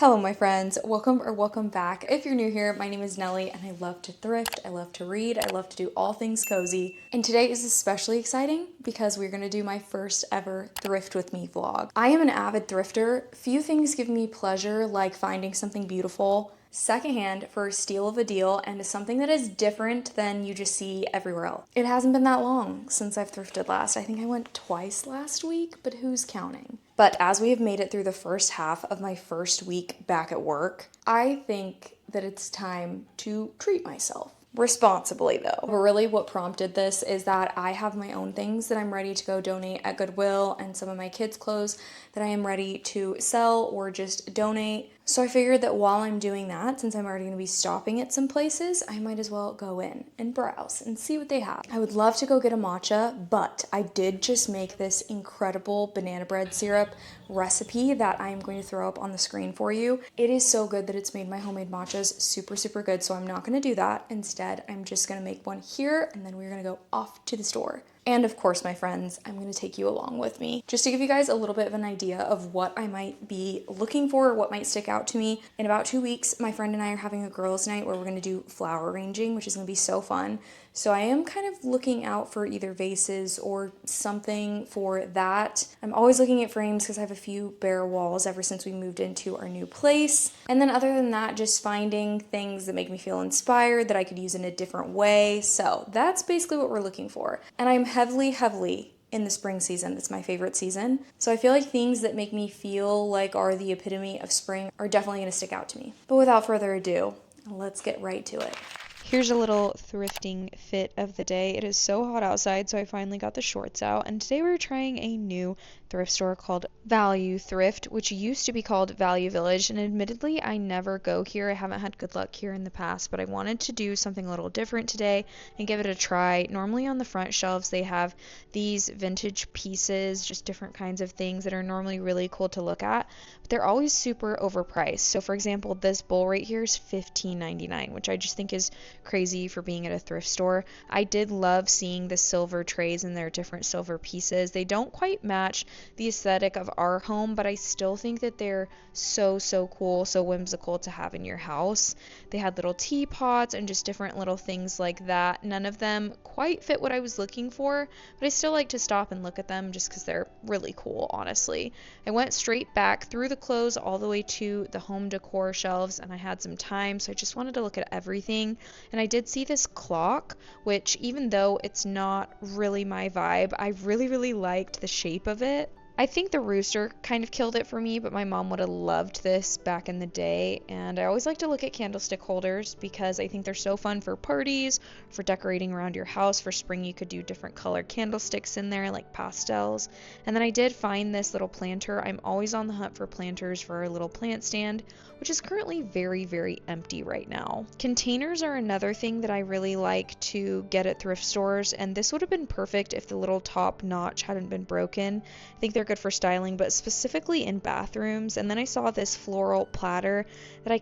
Hello, my friends. Welcome back. If you're new here, my name is Nellie and I love to thrift, I love to read, I love to do all things cozy. And today is especially exciting because we're going to do my first ever Thrift with Me vlog. I am an avid thrifter. Few things give me pleasure like finding something beautiful secondhand for a steal of a deal and something that is different than you just see everywhere else. It hasn't been that long since I've thrifted last. I think I went twice last week, but who's counting? But as we have made it through the first half of my first week back at work, I think that it's time to treat myself. Responsibly though. But really what prompted this is that I have my own things that I'm ready to go donate at Goodwill and some of my kids' clothes that I am ready to sell or just donate. So I figured that while I'm doing that, since I'm already going to be stopping at some places, I might as well go in and browse and see what they have. I would love to go get a matcha, but I did just make this incredible banana bread syrup recipe that I'm going to throw up on the screen for you. It is so good that it's made my homemade matchas super good, so I'm not going to do that. Instead, I'm just going to make one here and then we're going to go off to the store. And of course, my friends, I'm going to take you along with me just to give you guys a little bit of an idea of what I might be looking for, what might stick out to me. In about 2 weeks, my friend and I are having a girls' night where we're going to do flower arranging, which is going to be so fun. So I am kind of looking out for either vases or something for that. I'm always looking at frames because I have a few bare walls ever since we moved into our new place. And then other than that, just finding things that make me feel inspired that I could use in a different way. So that's basically what we're looking for. And I'm heavily in the spring season. It's my favorite season. So I feel like things that make me feel like are the epitome of spring are definitely going to stick out to me. But without further ado, let's get right to it. Here's a little thrifting fit of the day. It is so hot outside, so I finally got the shorts out. And today we're trying a new thrift store called Value Thrift, which used to be called Value Village. And admittedly, I never go here. I haven't had good luck here in the past, but I wanted to do something a little different today and give it a try. Normally on the front shelves, they have these vintage pieces, just different kinds of things that are normally really cool to look at, but they're always super overpriced. So for example, this bowl right here is $15.99, which I just think is crazy for being at a thrift store. I did love seeing the silver trays and their different silver pieces. They don't quite match the aesthetic of our home, but I still think that they're so cool, so whimsical to have in your house. They had little teapots and just different little things like that. None of them quite fit what I was looking for, but I still like to stop and look at them just because they're really cool, honestly. I went straight back through the clothes all the way to the home decor shelves, and I had some time, so I just wanted to look at everything. And I did see this clock, which even though it's not really my vibe, I really liked the shape of it. I think the rooster kind of killed it for me, but my mom would have loved this back in the day. And I always like to look at candlestick holders because I think they're so fun for parties, for decorating around your house. For spring, you could do different colored candlesticks in there, like pastels. And then I did find this little planter. I'm always on the hunt for planters for our little plant stand, which is currently very empty right now. Containers are another thing that I really like to get at thrift stores, and this would have been perfect if the little top notch hadn't been broken. I think they're good for styling, but specifically in bathrooms. And then I saw this floral platter that I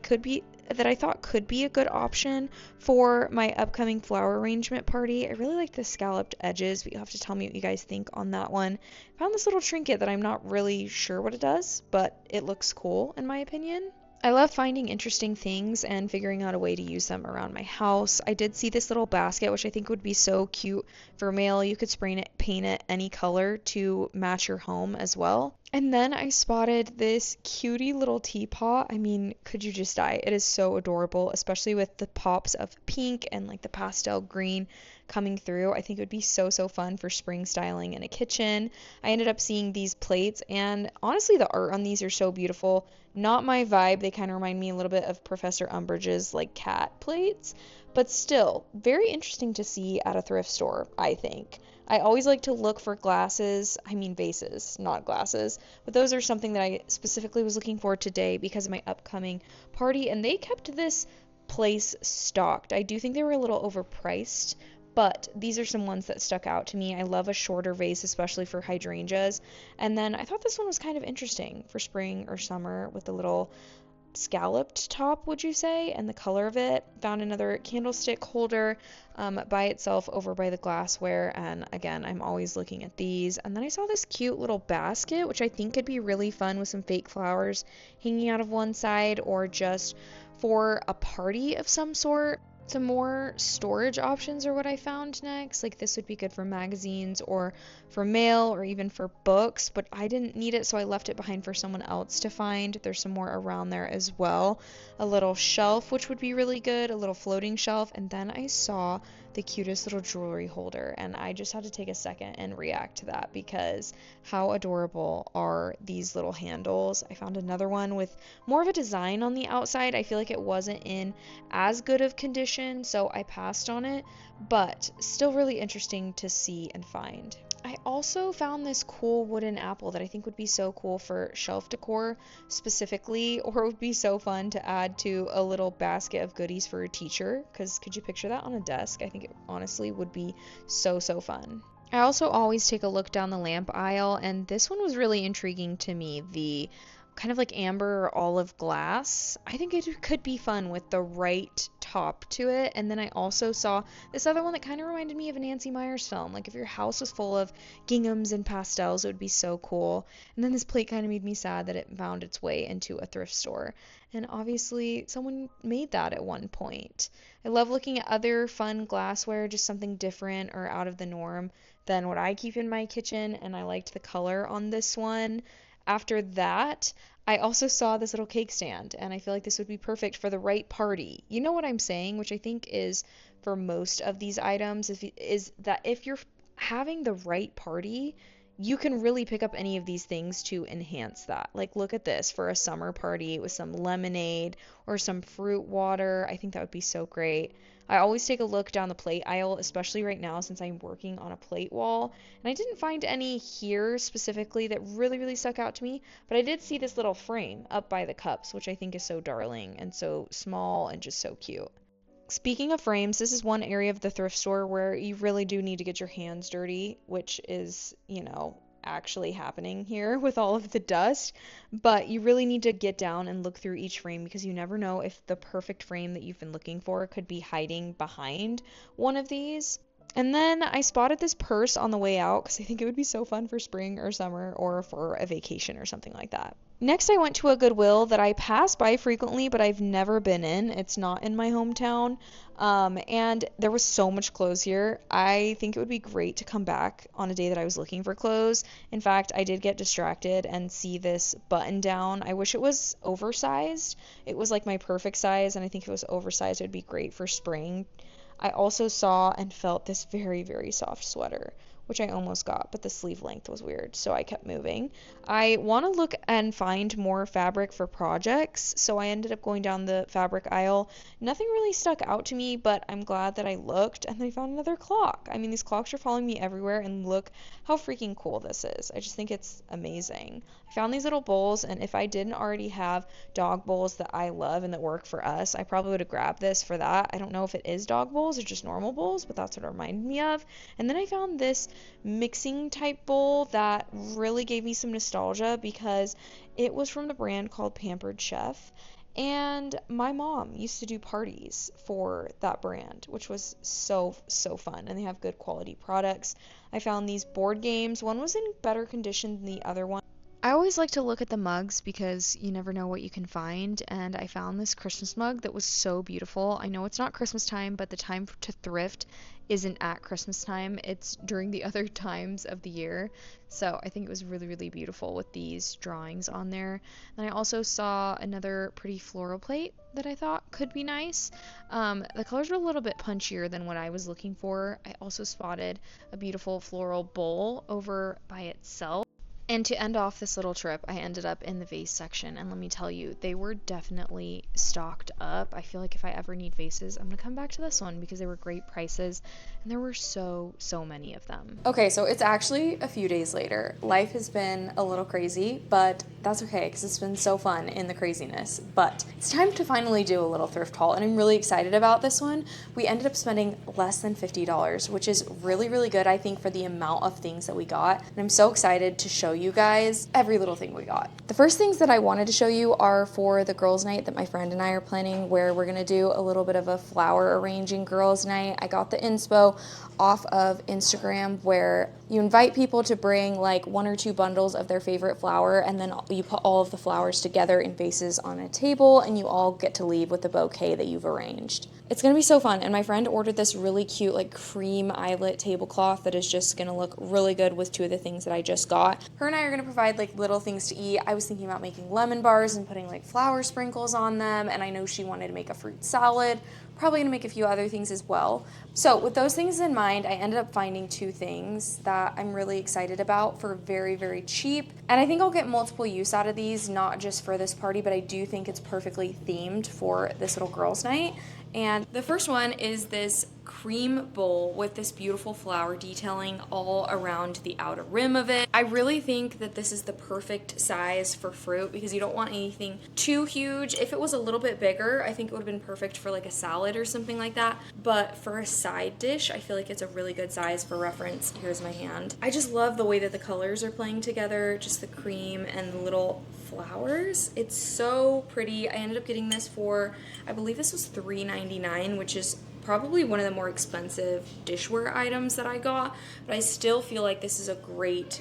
thought could be a good option for my upcoming flower arrangement party. I really like the scalloped edges, but you'll have to tell me what you guys think on that one. I found this little trinket that I'm not really sure what it does, but it looks cool in my opinion. I love finding interesting things and figuring out a way to use them around my house. I did see this little basket, which I think would be so cute for mail. You could paint it any color to match your home as well. And then I spotted this cutie little teapot. I mean, could you just die? It is so adorable, especially with the pops of pink and like the pastel green coming through. I think it would be so fun for spring styling in a kitchen. I ended up seeing these plates, and honestly, the art on these are so beautiful. Not my vibe. They kind of remind me a little bit of Professor Umbridge's like cat plates, but still very interesting to see at a thrift store, I think. I always like to look for vases, not glasses, but those are something that I specifically was looking for today because of my upcoming party, and they kept this place stocked. I do think they were a little overpriced, but these are some ones that stuck out to me. I love a shorter vase, especially for hydrangeas. And then I thought this one was kind of interesting for spring or summer with the little scalloped top, would you say, and the color of it. Found another candlestick holder by itself over by the glassware, and again, I'm always looking at these. And then I saw this cute little basket, which I think could be really fun with some fake flowers hanging out of one side, or just for a party of some sort. Some more storage options are what I found next. Like, this would be good for magazines or for mail or even for books, but I didn't need it, so I left it behind for someone else to find. There's some more around there as well. A little shelf, which would be really good, a little floating shelf, and then I saw the cutest little jewelry holder, and I just had to take a second and react to that because how adorable are these little handles. I found another one with more of a design on the outside. I feel like it wasn't in as good of condition, so I passed on it, but still really interesting to see and find. I also found this cool wooden apple that I think would be so cool for shelf decor specifically, or it would be so fun to add to a little basket of goodies for a teacher, because could you picture that on a desk? I think it honestly would be so fun. I also always take a look down the lamp aisle, and this one was really intriguing to me. The kind of like amber or olive glass. I think it could be fun with the right top to it. And then I also saw this other one that kind of reminded me of a Nancy Meyers film. Like, if your house was full of ginghams and pastels, it would be so cool. And then this plate kind of made me sad that it found its way into a thrift store. And obviously someone made that at one point. I love looking at other fun glassware, just something different or out of the norm than what I keep in my kitchen. And I liked the color on this one. After that, I also saw this little cake stand, and I feel like this would be perfect for the right party. You know what I'm saying? Which I think is for most of these items, is that if you're having the right party, you can really pick up any of these things to enhance that. Like, look at this for a summer party with some lemonade or some fruit water. I think that would be so great. I always take a look down the plate aisle, especially right now since I'm working on a plate wall. And I didn't find any here specifically that really stuck out to me, but I did see this little frame up by the cups, which I think is so darling and so small and just so cute. Speaking of frames, this is one area of the thrift store where you really do need to get your hands dirty, which is, actually happening here with all of the dust. But you really need to get down and look through each frame because you never know if the perfect frame that you've been looking for could be hiding behind one of these. And then I spotted this purse on the way out because I think it would be so fun for spring or summer or for a vacation or something like that. Next, I went to a Goodwill that I pass by frequently, but I've never been in. It's not in my hometown. And there was so much clothes here. I think it would be great to come back on a day that I was looking for clothes. In fact, I did get distracted and see this button down. I wish it was oversized. It was like my perfect size, and I think if it was oversized, it would be great for spring. I also saw and felt this very soft sweater, which I almost got, but the sleeve length was weird, so I kept moving. I want to look and find more fabric for projects, so I ended up going down the fabric aisle. Nothing really stuck out to me, but I'm glad that I looked, and then I found another clock. I mean, these clocks are following me everywhere, and look how freaking cool this is. I just think it's amazing. I found these little bowls, and if I didn't already have dog bowls that I love and that work for us, I probably would have grabbed this for that. I don't know if it is dog bowls or just normal bowls, but that's what it reminded me of. And then I found this mixing type bowl that really gave me some nostalgia because it was from the brand called Pampered Chef, and my mom used to do parties for that brand, which was so fun, and they have good quality products. I found these board games. One was in better condition than the other one. I always like to look at the mugs because you never know what you can find, and I found this Christmas mug that was so beautiful. I know it's not Christmas time, but the time to thrift isn't at Christmas time. It's during the other times of the year. So I think it was really beautiful with these drawings on there. And I also saw another pretty floral plate that I thought could be nice. The colors were a little bit punchier than what I was looking for. I also spotted a beautiful floral bowl over by itself. And to end off this little trip, I ended up in the vase section, and let me tell you, they were definitely stocked up. I feel like if I ever need vases, I'm gonna come back to this one because they were great prices, and there were so many of them. Okay, so it's actually a few days later. Life has been a little crazy, but that's okay because it's been so fun in the craziness. But it's time to finally do a little thrift haul, and I'm really excited about this one. We ended up spending less than $50, which is really good, I think, for the amount of things that we got. And I'm so excited to show you you guys every little thing we got. The first things that I wanted to show you are for the girls' night that my friend and I are planning, where we're gonna do a little bit of a flower arranging girls' night. I got the inspo off of Instagram where you invite people to bring like 1 or 2 bundles of their favorite flower, and then you put all of the flowers together in vases on a table, and you all get to leave with a bouquet that you've arranged. It's gonna be so fun, and my friend ordered this really cute like cream eyelet tablecloth that is just gonna look really good with 2 of the things that I just got. Her and I are gonna provide like little things to eat. I was thinking about making lemon bars and putting like flower sprinkles on them, and I know she wanted to make a fruit salad. Probably gonna make a few other things as well. So with those things in mind, I ended up finding 2 things that I'm really excited about for very, very cheap. And I think I'll get multiple use out of these, not just for this party, but I do think it's perfectly themed for this little girls' night. And the first one is this cream bowl with this beautiful flower detailing all around the outer rim of it. I really think that this is the perfect size for fruit because you don't want anything too huge. If it was a little bit bigger, I think it would have been perfect for like a salad or something like that. But for a side dish, I feel like it's a really good size. For reference, here's my hand. I just love the way that the colors are playing together, just the cream and the little flowers. It's so pretty. I ended up getting this for, I believe this was $3.99, which is probably one of the more expensive dishware items that I got, but I still feel like this is a great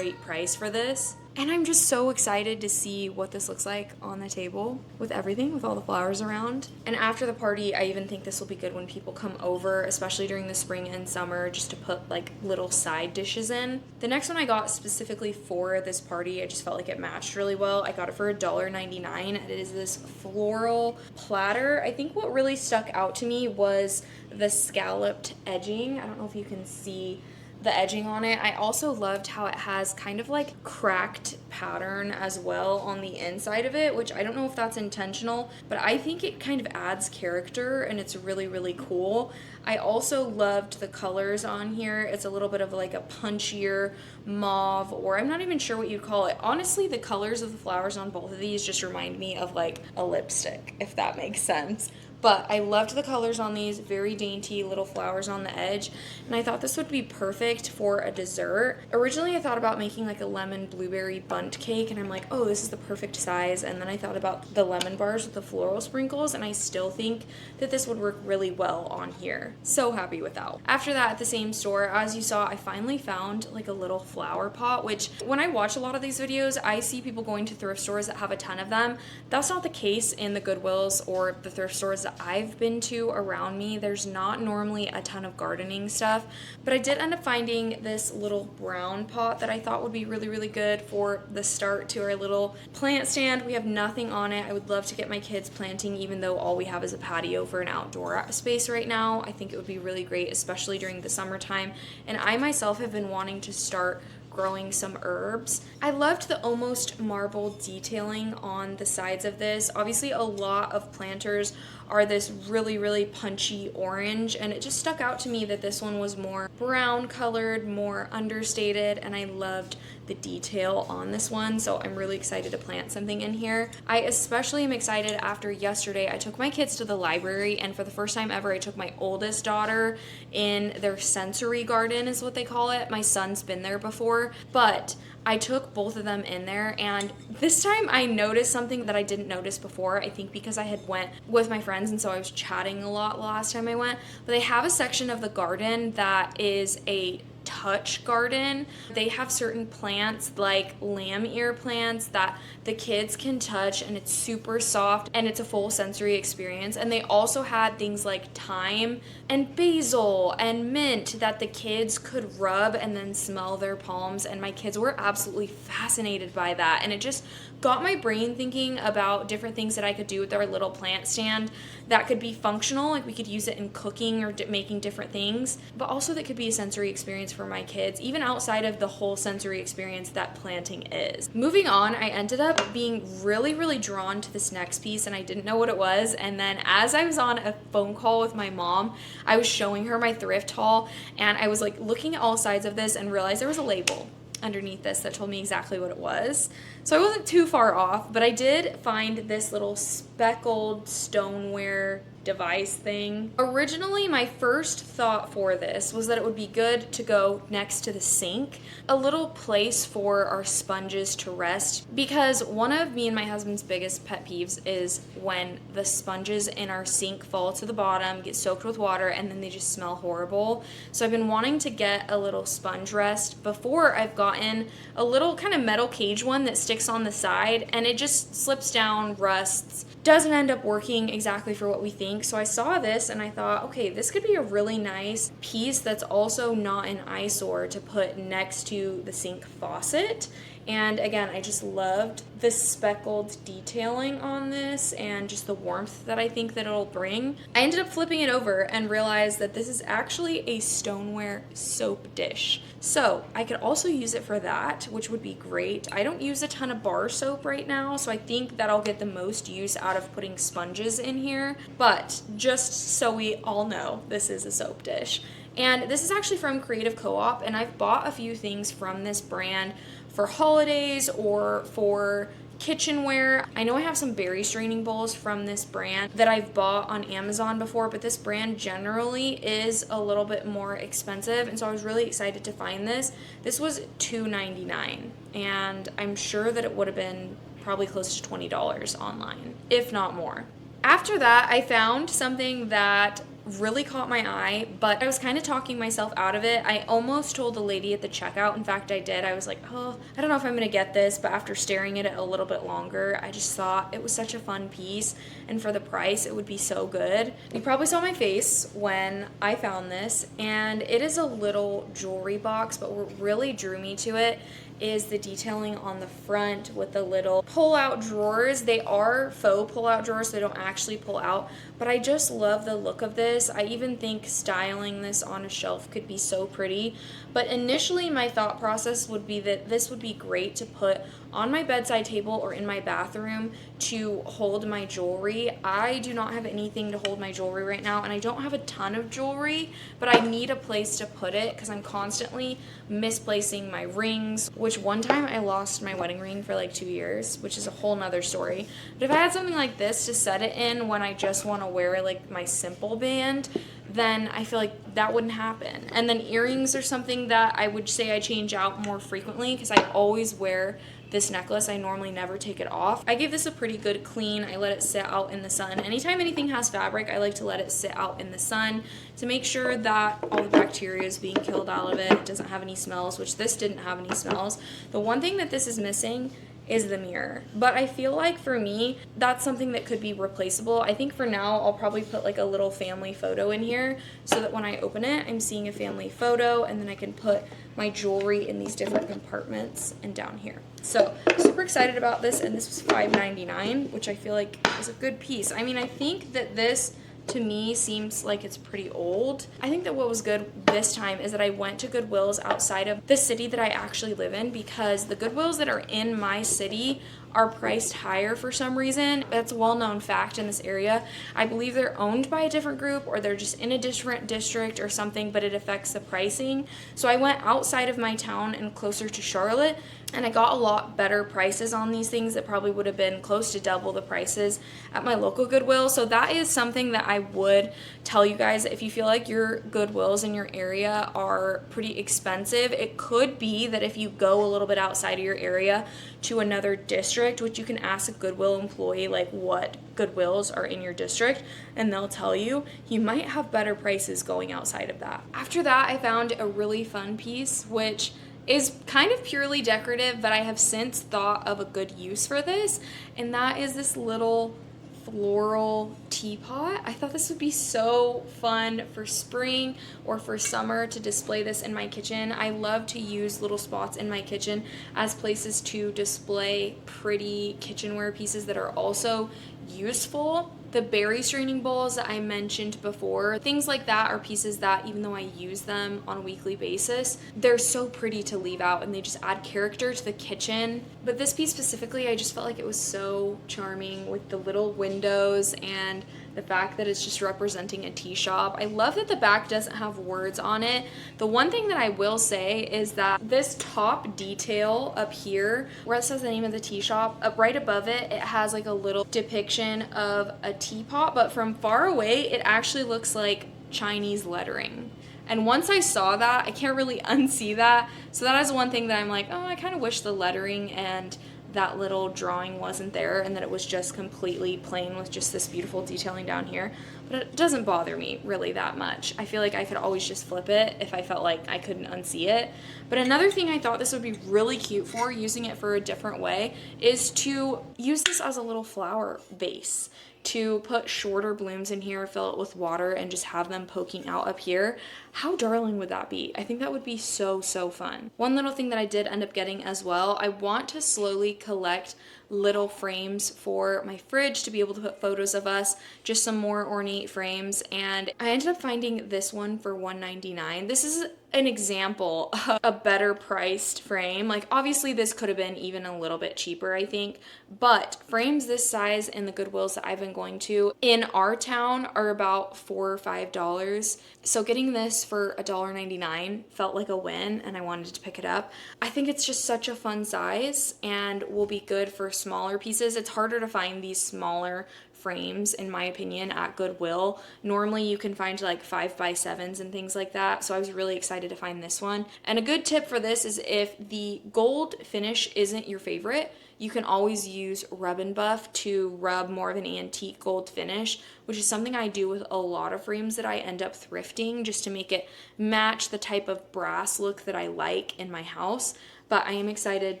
price for this. And I'm just so excited to see what this looks like on the table with everything, with all the flowers around. And after the party, I even think this will be good when people come over, especially during the spring and summer, just to put like little side dishes in. The next one I got specifically for this party, I just felt like it matched really well. I got it for $1.99. It is this floral platter. I think what really stuck out to me was the scalloped edging. I don't know if you can see the edging on it. I also loved how it has kind of like cracked pattern as well on the inside of it, which I don't know if that's intentional, but I think it kind of adds character and it's really, really cool. I also loved the colors on here. It's a little bit of like a punchier mauve, or I'm not even sure what you'd call it. Honestly, the colors of the flowers on both of these just remind me of like a lipstick, if that makes sense. But I loved the colors on these, very dainty little flowers on the edge, and I thought this would be perfect for a dessert. Originally, I thought about making like a lemon blueberry bundt cake, and I'm like, oh, this is the perfect size. And then I thought about the lemon bars with the floral sprinkles, and I still think that this would work really well on here. So happy with that. After that, at the same store, as you saw, I finally found like a little flower pot, which when I watch a lot of these videos, I see people going to thrift stores that have a ton of them. That's not the case in the Goodwills or the thrift stores that I've been to around me. There's not normally a ton of gardening stuff, but I did end up finding this little brown pot that I thought would be really, really good for the start to our little plant stand. We have nothing on it. I would love to get my kids planting, even though all we have is a patio for an outdoor space right now. I think it would be really great, especially during the summertime. And I myself have been wanting to start growing some herbs. I loved the almost marble detailing on the sides of this. Obviously, a lot of planters are this really, really punchy orange, and it just stuck out to me that this one was more brown colored, more understated, and I loved the detail on this one, so I'm really excited to plant something in here. I especially am excited after yesterday. I took my kids to the library, and for the first time ever, I took my oldest daughter in their sensory garden, is what they call it. My son's been there before, but I took both of them in there, and this time I noticed something that I didn't notice before. I think because I had went with my friends, and so I was chatting a lot last time I went. But they have a section of the garden that is a touch garden. They have certain plants like lamb ear plants that the kids can touch, and it's super soft and it's a full sensory experience. And they also had things like thyme and basil and mint that the kids could rub and then smell their palms, and my kids were absolutely fascinated by that. And it just got my brain thinking about different things that I could do with our little plant stand that could be functional, like we could use it in cooking or making different things, but also that could be a sensory experience for my kids, even outside of the whole sensory experience that planting is. Moving on, I ended up being really, really drawn to this next piece, and I didn't know what it was. And then as I was on a phone call with my mom, I was showing her my thrift haul, and I was like looking at all sides of this and realized there was a label underneath this that told me exactly what it was. So I wasn't too far off, but I did find this little speckled stoneware device thing. Originally, my first thought for this was that it would be good to go next to the sink, a little place for our sponges to rest, because one of me and my husband's biggest pet peeves is when the sponges in our sink fall to the bottom, get soaked with water, and then they just smell horrible. So I've been wanting to get a little sponge rest. Before, I've gotten a little kind of metal cage one that sticks on the side, and it just slips down, rusts, doesn't end up working exactly for what we think. So I saw this and I thought, okay, this could be a really nice piece that's also not an eyesore to put next to the sink faucet. And again, I just loved the speckled detailing on this and just the warmth that I think that it'll bring. I ended up flipping it over and realized that this is actually a stoneware soap dish. So I could also use it for that, which would be great. I don't use a ton of bar soap right now, so I think that I'll get the most use out of putting sponges in here. But just so we all know, this is a soap dish. And this is actually from Creative Co-op, and I've bought a few things from this brand for holidays or for kitchenware. I know I have some berry straining bowls from this brand that I've bought on Amazon before, but this brand generally is a little bit more expensive, and so I was really excited to find this. This was $2.99, and I'm sure that it would have been probably close to $20 online, if not more. After that, I found something that really caught my eye, but I was kind of talking myself out of it. I almost told the lady at the checkout. In fact, I did. I was like, oh, I don't know if I'm going to get this, but after staring at it a little bit longer, I just thought it was such a fun piece, and for the price, it would be so good. You probably saw my face when I found this, and it is a little jewelry box, but what really drew me to it is the detailing on the front with the little pull-out drawers. They are faux pull-out drawers, so they don't actually pull out, but I just love the look of this. I even think styling this on a shelf could be so pretty, but initially my thought process would be that this would be great to put on my bedside table or in my bathroom to hold my jewelry. I do not have anything to hold my jewelry right now, and I don't have a ton of jewelry, but I need a place to put it because I'm constantly misplacing my rings, which one time I lost my wedding ring for like 2 years, which is a whole nother story. But if I had something like this to set it in when I just want to wear like my simple band, then I feel like that wouldn't happen. And then earrings are something that I would say I change out more frequently because I always wear this necklace. I normally never take it off. I give this a pretty good clean. I let it sit out in the sun. Anytime anything has fabric, I like to let it sit out in the sun to make sure that all the bacteria is being killed out of it. It doesn't have any smells, which this didn't have any smells. The one thing that this is missing is the mirror. But I feel like for me, that's something that could be replaceable. I think for now, I'll probably put like a little family photo in here so that when I open it, I'm seeing a family photo, and then I can put my jewelry in these different compartments and down here. So super excited about this, and this was $5.99, which I feel like is a good piece. I mean, I think that this to me seems like it's pretty old. I think that what was good this time is that I went to Goodwills outside of the city that I actually live in, because the Goodwills that are in my city are priced higher for some reason. That's a well-known fact in this area. I believe they're owned by a different group, or they're just in a different district or something, but it affects the pricing. So I went outside of my town and closer to Charlotte, and I got a lot better prices on these things that probably would have been close to double the prices at my local Goodwill. So that is something that I would tell you guys, if you feel like your Goodwills in your area are pretty expensive, it could be that if you go a little bit outside of your area to another district, which you can ask a Goodwill employee like what Goodwills are in your district, and they'll tell you, you might have better prices going outside of that. After that, I found a really fun piece, which is kind of purely decorative, but I have since thought of a good use for this, and that is this little floral teapot. I thought this would be so fun for spring or for summer to display this in my kitchen. I love to use little spots in my kitchen as places to display pretty kitchenware pieces that are also useful. The berry straining bowls that I mentioned before, things like that are pieces that, even though I use them on a weekly basis, they're so pretty to leave out and they just add character to the kitchen. But this piece specifically, I just felt like it was so charming with the little windows and The fact that it's just representing a tea shop. I love that the back doesn't have words on it. The one thing that I will say is that this top detail up here, where it says the name of the tea shop, up right above it, it has like a little depiction of a teapot, but from far away, it actually looks like Chinese lettering. And once I saw that, I can't really unsee that. So that is one thing that I'm like, oh, I kind of wish the lettering and that little drawing wasn't there and that it was just completely plain with just this beautiful detailing down here. But it doesn't bother me really that much. I feel like I could always just flip it if I felt like I couldn't unsee it. But another thing I thought this would be really cute for, using it for a different way, is to use this as a little flower vase. To put shorter blooms in here, fill it with water, and just have them poking out up here. How darling would that be? I think that would be so, so fun. One little thing that I did end up getting as well, I want to slowly collect little frames for my fridge to be able to put photos of us, just some more ornate frames, and I ended up finding this one for $1.99. This is an example of a better priced frame. Like, obviously this could have been even a little bit cheaper, I think, but frames this size in the Goodwills that I've been going to in our town are about $4 or $5. So getting this for $1.99 felt like a win, and I wanted to pick it up. I think it's just such a fun size and will be good for smaller pieces. It's harder to find these smaller frames, in my opinion, at Goodwill. Normally you can find like 5x7s and things like that, so I was really excited to find this one. And a good tip for this is, if the gold finish isn't your favorite, you can always use Rub and Buff to rub more of an antique gold finish, which is something I do with a lot of frames that I end up thrifting, just to make it match the type of brass look that I like in my house. But I am excited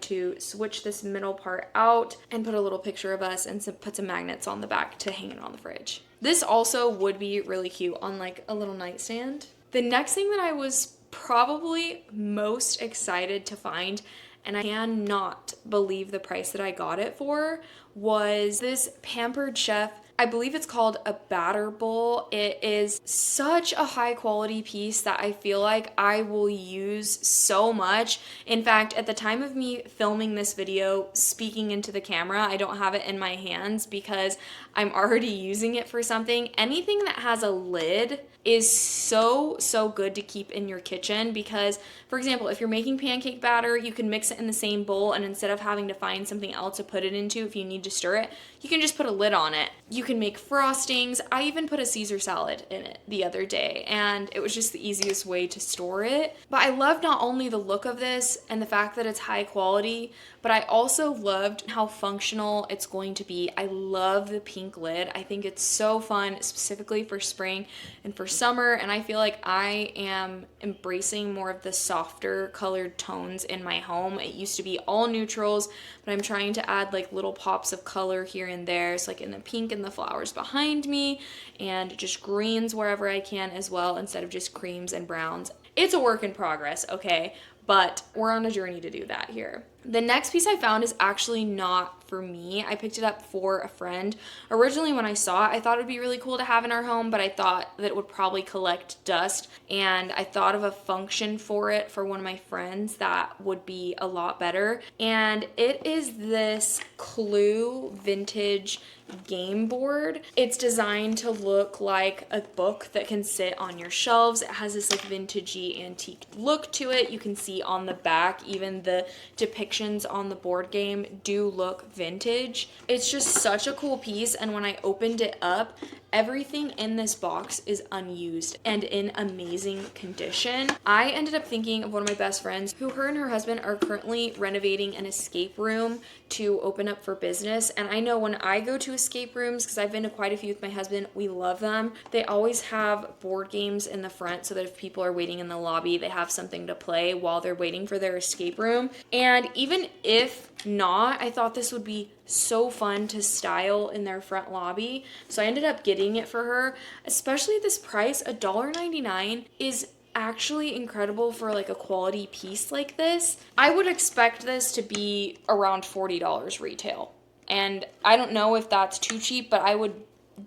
to switch this middle part out and put a little picture of us and put some magnets on the back to hang it on the fridge. This also would be really cute on like a little nightstand. The next thing that I was probably most excited to find, and I cannot believe the price that I got it for, was this Pampered Chef. I believe it's called a batter bowl. It is such a high quality piece that I feel like I will use so much. In fact, at the time of me filming this video, speaking into the camera, I don't have it in my hands because I'm already using it for something. Anything that has a lid is so good to keep in your kitchen, because, for example, if you're making pancake batter, you can mix it in the same bowl, and instead of having to find something else to put it into if you need to stir it, you can just put a lid on it. You can make frostings. I even put a Caesar salad in it the other day, and it was just the easiest way to store it. But I love not only the look of this and the fact that it's high quality, but I also loved how functional it's going to be. I love the pink lid. I think it's so fun, specifically for spring and for summer, and I feel like I am embracing more of the softer colored tones in my home. It used to be all neutrals, but I'm trying to add like little pops of color here and there. So like in the pink and the flowers behind me, and just greens wherever I can as well, instead of just creams and browns. It's a work in progress, okay? But we're on a journey to do that here. The next piece I found is actually not for me. I picked it up for a friend. Originally when I saw it, I thought it would be really cool to have in our home, but I thought that it would probably collect dust, and I thought of a function for it for one of my friends that would be a lot better. And it is this Clue vintage game board. It's designed to look like a book that can sit on your shelves. It has this like vintagey antique look to it. You can see on the back, even the depictions on the board game do look vintage. It's just such a cool piece, and when I opened it up, everything in this box is unused and in amazing condition. I ended up thinking of one of my best friends who, her and her husband are currently renovating an escape room to open up for business. And I know when I go to escape rooms, because I've been to quite a few with my husband, we love them. They always have board games in the front so that if people are waiting in the lobby, they have something to play while they're waiting for their escape room. And even if not, I thought this would be so fun to style in their front lobby. So I ended up getting it for her, especially at this price. $1.99 is actually incredible for like a quality piece like this. I would expect this to be around $40 retail. And I don't know if that's too cheap, but I would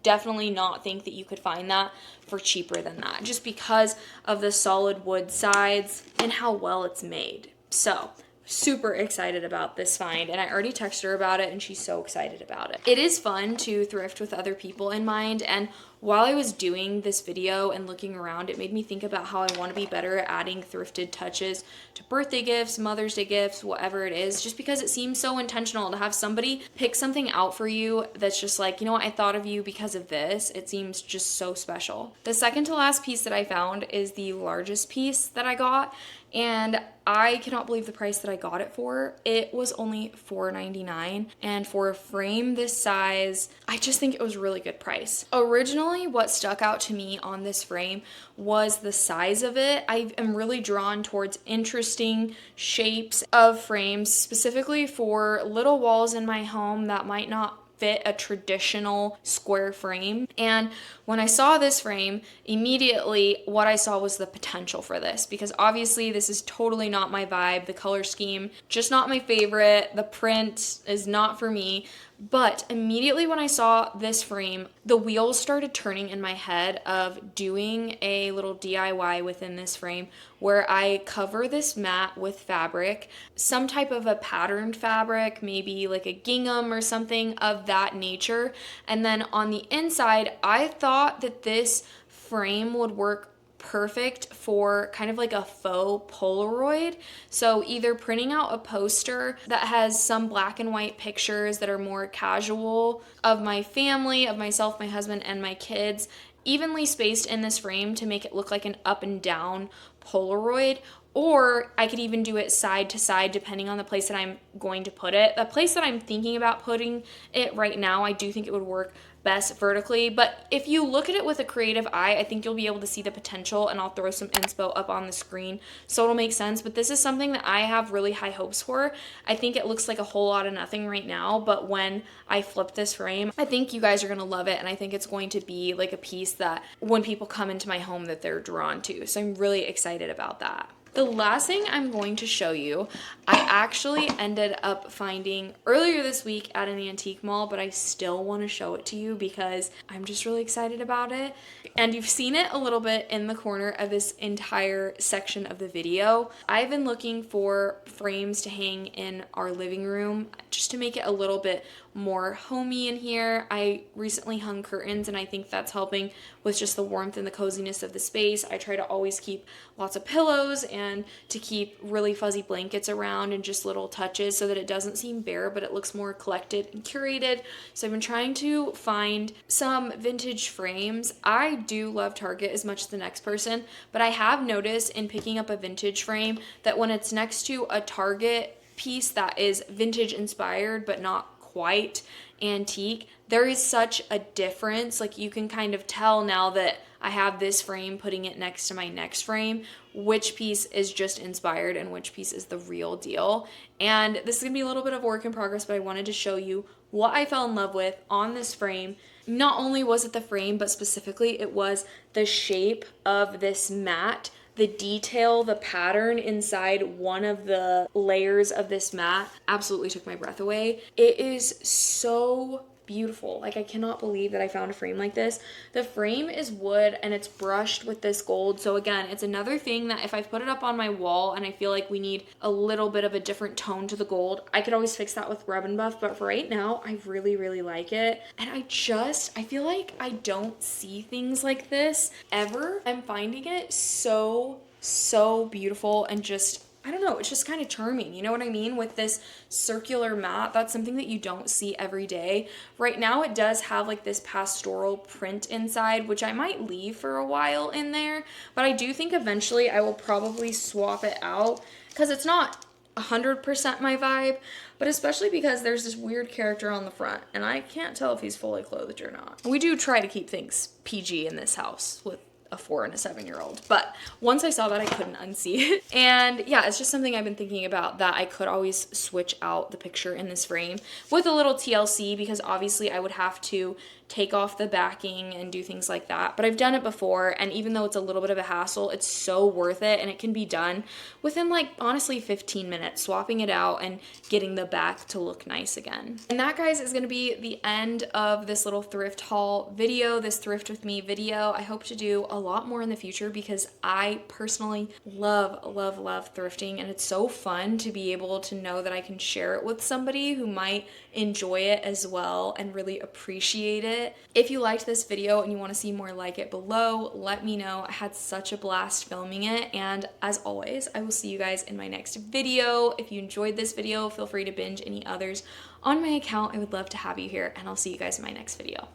definitely not think that you could find that for cheaper than that, just because of the solid wood sides and how well it's made. So super excited about this find, and I already texted her about it and she's so excited about it. It is fun to thrift with other people in mind, and while I was doing this video and looking around, it made me think about how I want to be better at adding thrifted touches to birthday gifts, Mother's Day gifts, whatever it is, just because it seems so intentional to have somebody pick something out for you that's just like, you know what, I thought of you because of this. It seems just so special. The second to last piece that I found is the largest piece that I got, and I cannot believe the price that I got it for. It was only $4.99, and for a frame this size, I just think it was a really good price. Originally, what stuck out to me on this frame was the size of it. I am really drawn towards interesting shapes of frames, specifically for little walls in my home that might not fit a traditional square frame. And when I saw this frame, immediately what I saw was the potential for this, because obviously this is totally not my vibe. The color scheme, just not my favorite. The print is not for me. But immediately when I saw this frame, the wheels started turning in my head of doing a little DIY within this frame where I cover this mat with fabric, some type of a patterned fabric, maybe like a gingham or something of that nature. And then on the inside, I thought that this frame would work perfect for kind of like a faux Polaroid. So either printing out a poster that has some black and white pictures that are more casual of my family, of myself, my husband, and my kids, evenly spaced in this frame to make it look like an up and down Polaroid. Or I could even do it side to side depending on the place that I'm going to put it. The place that I'm thinking about putting it right now, I do think it would work best vertically, but if you look at it with a creative eye, I think you'll be able to see the potential, and I'll throw some inspo up on the screen so it'll make sense. But this is something that I have really high hopes for. I think it looks like a whole lot of nothing right now, but when I flip this frame, I think you guys are going to love it, and I think it's going to be like a piece that when people come into my home that they're drawn to. So I'm really excited about that. The last thing I'm going to show you, I actually ended up finding earlier this week at an antique mall, but I still want to show it to you because I'm just really excited about it. And you've seen it a little bit in the corner of this entire section of the video. I've been looking for frames to hang in our living room just to make it a little bit more homey in here. I recently hung curtains, and I think that's helping with just the warmth and the coziness of the space. I try to always keep lots of pillows and to keep really fuzzy blankets around and just little touches so that it doesn't seem bare, but it looks more collected and curated. So I've been trying to find some vintage frames. I do love Target as much as the next person, but I have noticed in picking up a vintage frame that when it's next to a Target piece that is vintage inspired but not quite antique, there is such a difference. Like, you can kind of tell now that I have this frame, putting it next to my next frame, which piece is just inspired and which piece is the real deal. And this is gonna be a little bit of work in progress, but I wanted to show you what I fell in love with on this frame. Not only was it the frame, but specifically it was the shape of this mat, the detail, the pattern inside one of the layers of this mat absolutely took my breath away. It is so beautiful. Like, I cannot believe that I found a frame like this. The frame is wood and it's brushed with this gold. So again, it's another thing that if I put it up on my wall and I feel like we need a little bit of a different tone to the gold, I could always fix that with rub and buff. But for right now, I really, really like it. And I feel like I don't see things like this ever. I'm finding it so beautiful and just, I don't know, it's just kind of charming. You know what I mean? With this circular mat, that's something that you don't see every day. Right now it does have like this pastoral print inside, which I might leave for a while in there, but I do think eventually I will probably swap it out because it's not 100% my vibe, but especially because there's this weird character on the front and I can't tell if he's fully clothed or not. We do try to keep things PG in this house with a 4 and a 7-year-old, but once I saw that, I couldn't unsee it. And yeah, it's just something I've been thinking about, that I could always switch out the picture in this frame with a little TLC, because obviously I would have to take off the backing and do things like that. But I've done it before, and even though it's a little bit of a hassle, it's so worth it, and it can be done within like honestly 15 minutes, swapping it out and getting the back to look nice again. And that, guys, is going to be the end of this little thrift haul video, this thrift with me video. I hope to do a lot more in the future because I personally love thrifting, and it's so fun to be able to know that I can share it with somebody who might enjoy it as well and really appreciate it. If you liked this video and you want to see more like it below, let me know. I had such a blast filming it, and as always, I will see you guys in my next video. If you enjoyed this video, feel free to binge any others on my account. I would love to have you here, and I'll see you guys in my next video.